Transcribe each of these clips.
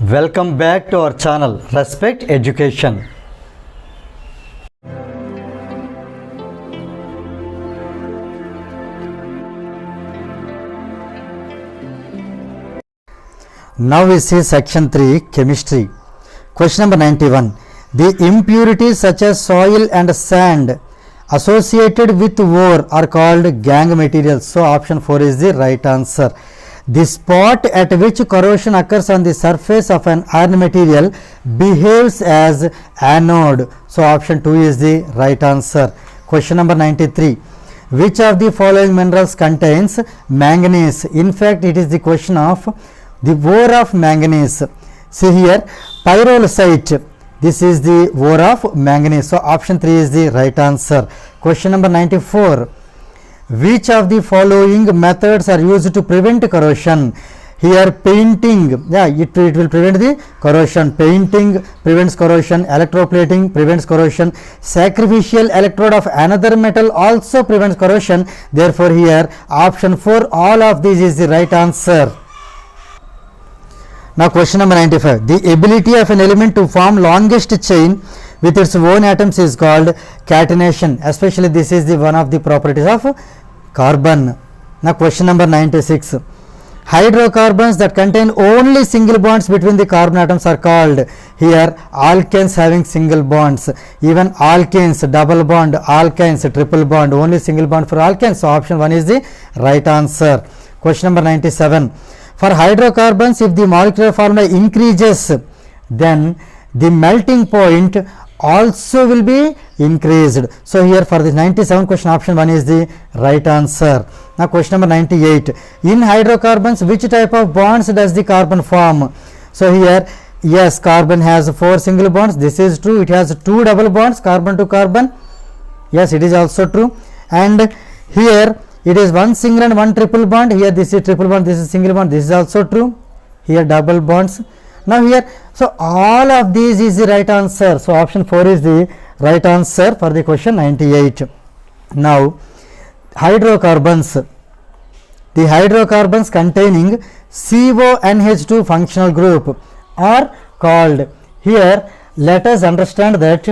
Welcome back to our channel Respect Education. Now we see section 3 chemistry. Question number 91. The impurities such as soil and sand associated with ore are called gangue materials. So option 4 is the right answer. The spot at which corrosion occurs on the surface of an iron material behaves as anode. So option 2 is the right answer. Question number 93. Which of the following minerals contains manganese? In fact, it is the question of the ore of manganese. See here, pyrolusite. This is the ore of manganese. So option 3 is the right answer. Question number 94. Which of the following methods are used to prevent corrosion? Here painting, it will prevent the corrosion. Painting prevents corrosion. Electroplating prevents corrosion. Sacrificial electrode of another metal also prevents corrosion. Therefore here option 4, all of these is the right answer. Now question number 95. The ability of an element to form longest chain with its own atoms is called catenation. Especially this is the one of the properties of carbon. Now question number 96. Hydrocarbons that contain only single bonds between the carbon atoms are called here alkanes having single bonds. Even alkanes, double bond, alkynes, triple bond, only single bond for alkanes. So option 1 is the right answer. Question number 97. For hydrocarbons, if the molecular formula increases, then the melting point also will be increased. So here for the 97 question, option 1 is the right answer. Now question number 98. In hydrocarbons, which type of bonds does the carbon form? So here, yes, carbon has 4 single bonds. This is true. It has 2 double bonds, carbon to carbon. Yes, it is also true. And here it is 1 single and 1 triple bond. Here this is triple bond, this is single bond. This is also true. Here double bonds. Now here, so all of these is the right answer. So option 4 is the right answer for the question 98. Now hydrocarbons. The hydrocarbons containing CONH2 functional group are called. Here let us understand that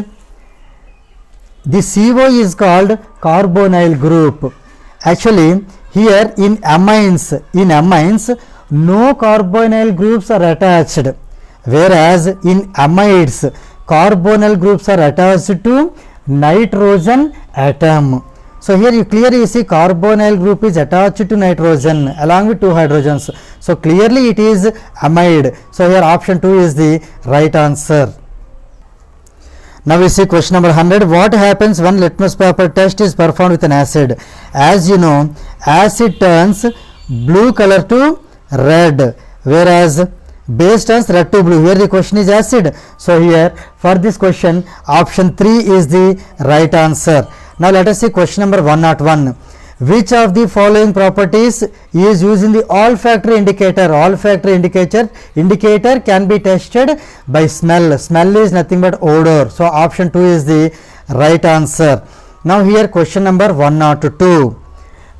the CO is called carbonyl group. Actually here in amines no carbonyl groups are attached, whereas in amides carbonyl groups are attached to nitrogen atom. So here you clearly see carbonyl group is attached to nitrogen along with 2 hydrogens. So clearly it is amide. So here option 2 is the right answer. Now we see question number 100. What happens when litmus paper test is performed with an acid? As you know, acid turns blue color to red, whereas base turns red to blue. Here the question is acid. So here for this question option 3 is the right answer. Now let us see question number 101. Which of the following properties is used in the olfactory indicator? Olfactory indicator can be tested by smell. Smell is nothing but odor. So option 2 is the right answer. Now here question number 102.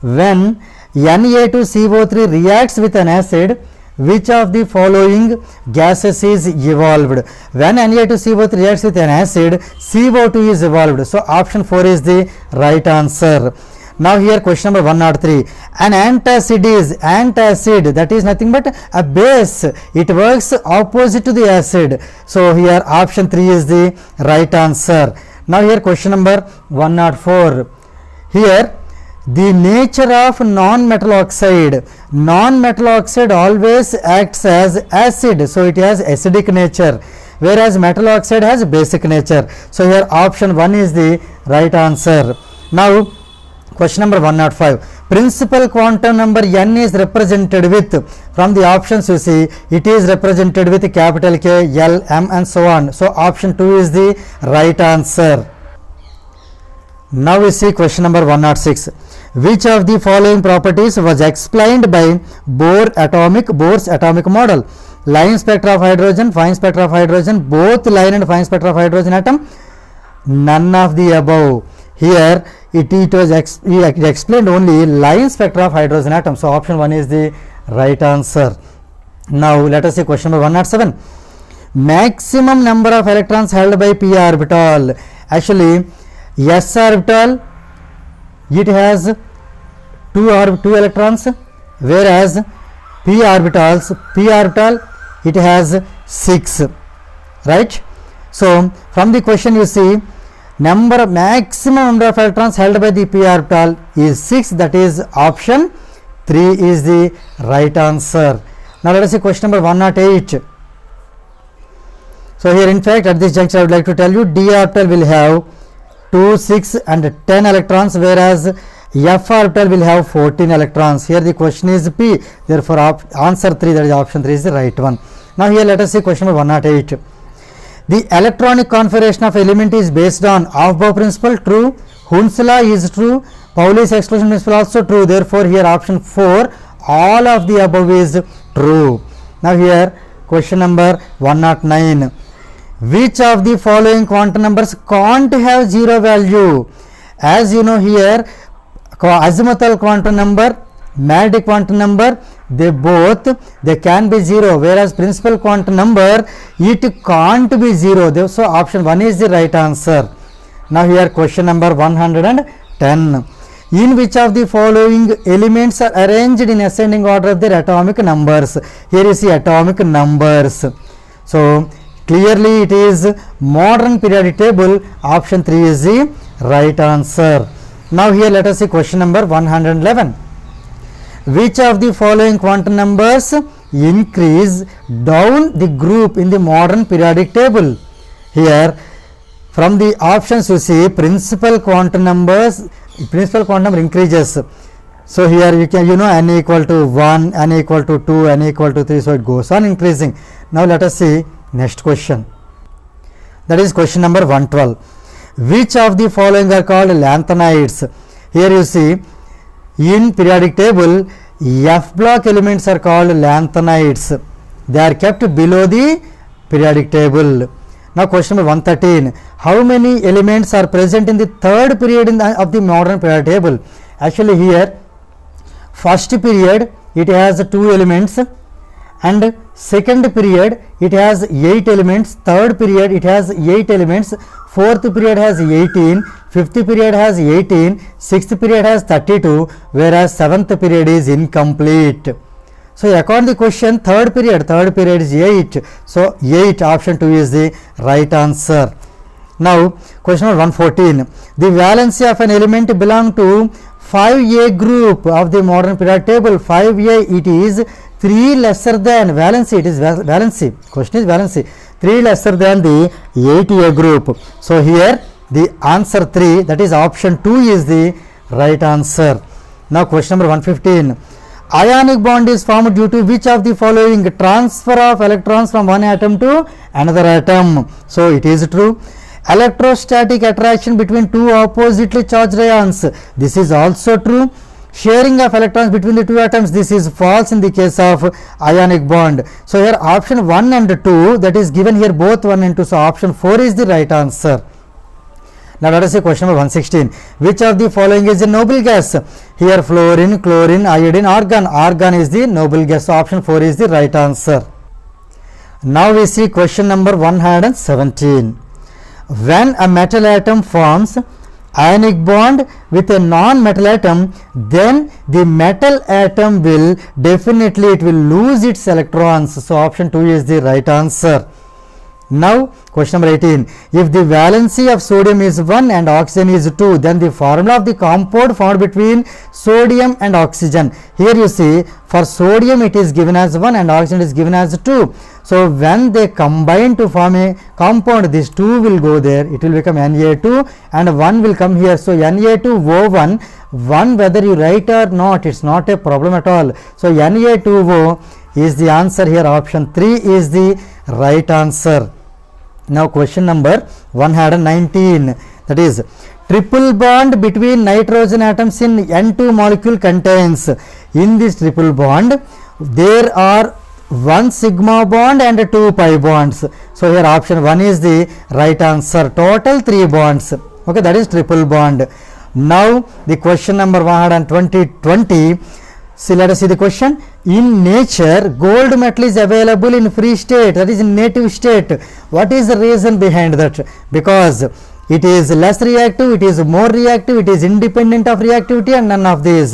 When Na2CO3 reacts with an acid, which of the following gases is evolved? When Na2CO3 reacts with an acid, CO2 is evolved. So option 4 is the right answer. Now here question number 103. An antacid, that is nothing but a base. It works opposite to the acid. So here option 3 is the right answer. Now here question number 104. Here the nature of non-metal oxide. Non-metal oxide always acts as acid. So it has acidic nature, whereas metal oxide has basic nature. So here option 1 is the right answer. Now question number 105. Principal quantum number n is represented with, from the options you see, it is represented with capital K, L, M and so on. So option 2 is the right answer. Now we see question number 106. Which of the following properties was explained by Bohr's atomic model? Line spectra of hydrogen, fine spectra of hydrogen, both line and fine spectra of hydrogen atom? None of the above. Here it was explained only line spectra of hydrogen atom. So option 1 is the right answer. Now let us see question number 107. Maximum number of electrons held by p orbital. Actually, s orbital, it has two electrons, whereas p orbital it has 6, right? So from the question you see, maximum number of electrons held by the p orbital is 6, that is option 3 is the right answer. Now let us see question number 108. So here in fact at this juncture I would like to tell you d orbital will have 2, 6 and 10 electrons, whereas f orbital will have 14 electrons. Here the question is P, therefore answer 3, that is option 3 is the right one. Now here let us see question number 108. The electronic configuration of element is based on Aufbau principle, true. Hund's law is true. Pauli's exclusion principle also true. Therefore here option 4, all of the above is true. Now here question number 109. Which of the following quantum numbers can't have zero value? As you know here, azimuthal quantum number, magnetic quantum number, they can be zero, whereas principal quantum number, it can't be zero. So option 1 is the right answer. Now here question number 110. In which of the following elements are arranged in ascending order of their atomic numbers? Here you see atomic numbers. So clearly it is modern periodic table. Option 3 is the right answer. Now here let us see question number 111. Which of the following quantum numbers increase down the group in the modern periodic table? Here from the options you see principal quantum number increases. So here you can n equal to 1, n equal to 2, n equal to 3, so it goes on increasing. Now let us see next question. That is question number 112. Which of the following are called lanthanides? Here you see in periodic table F block elements are called lanthanides. They are kept below the periodic table. Now question number 113. How many elements are present in the third period of the modern periodic table? Actually here first period it has 2 elements, and second period it has 8 elements, third period it has 8 elements, fourth period has 18, fifth period has 18, sixth period has 32, whereas seventh period is incomplete. So according to the question, third period is 8, so 8, option 2 is the right answer. Now question number 114. The valency of an element belong to 5a group of the modern periodic table. 5a, it is 3 lesser than valency, it is valency, question is valency, 3 lesser than the 8a group. So here the answer 3, that is option 2 is the right answer. Now question number 115. Ionic bond is formed due to which of the following? Transfer of electrons from one atom to another atom. So it is true. Electrostatic attraction between two oppositely charged ions, this is also true. Sharing of electrons between the two atoms, this is false in the case of ionic bond. So here option 1 and 2, that is given here both 1 and 2, so option 4 is the right answer. Now let us see question number 116. Which of the following is a noble gas? Here fluorine, chlorine, iodine, argon. Argon is the noble gas, so option 4 is the right answer. Now we see question number 117. When a metal atom forms ionic bond with a non-metal atom, then the metal atom will definitely lose its electrons. So option 2 is the right answer. Now question number 18. If the valency of sodium is 1 and oxygen is 2, then the formula of the compound found between sodium and oxygen. Here you see for sodium it is given as 1 and oxygen is given as 2. So when they combine to form a compound, this 2 will go there, it will become Na2 and 1 will come here. So Na2O1, 1 whether you write or not, it's not a problem at all. So Na2O is the answer here, option 3 is the right answer. Now question number 119, that is triple bond between nitrogen atoms in N2 molecule contains. In this triple bond there are 1 sigma bond and 2 pi bonds. So here option 1 is the right answer. Total 3 bonds. Okay, that is triple bond. Now the question number 120. See, let us see the question. In nature, gold metal is available in free state, that is in native state. What is the reason behind that? Because it is less reactive, it is more reactive, it is independent of reactivity, and none of these.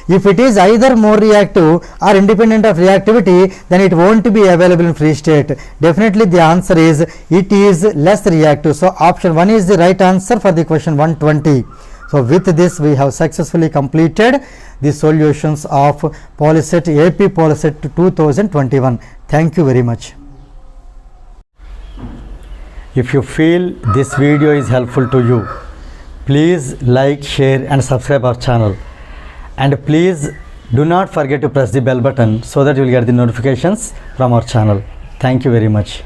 If it is either more reactive or independent of reactivity, then it won't be available in free state. Definitely the answer is it is less reactive. So option 1 is the right answer for the question 120. So with this we have successfully completed the solutions of Polyset AP Polyset 2021. Thank you very much. If you feel this video is helpful to you, please like, share and subscribe our channel. And please do not forget to press the bell button so that you will get the notifications from our channel. Thank you very much.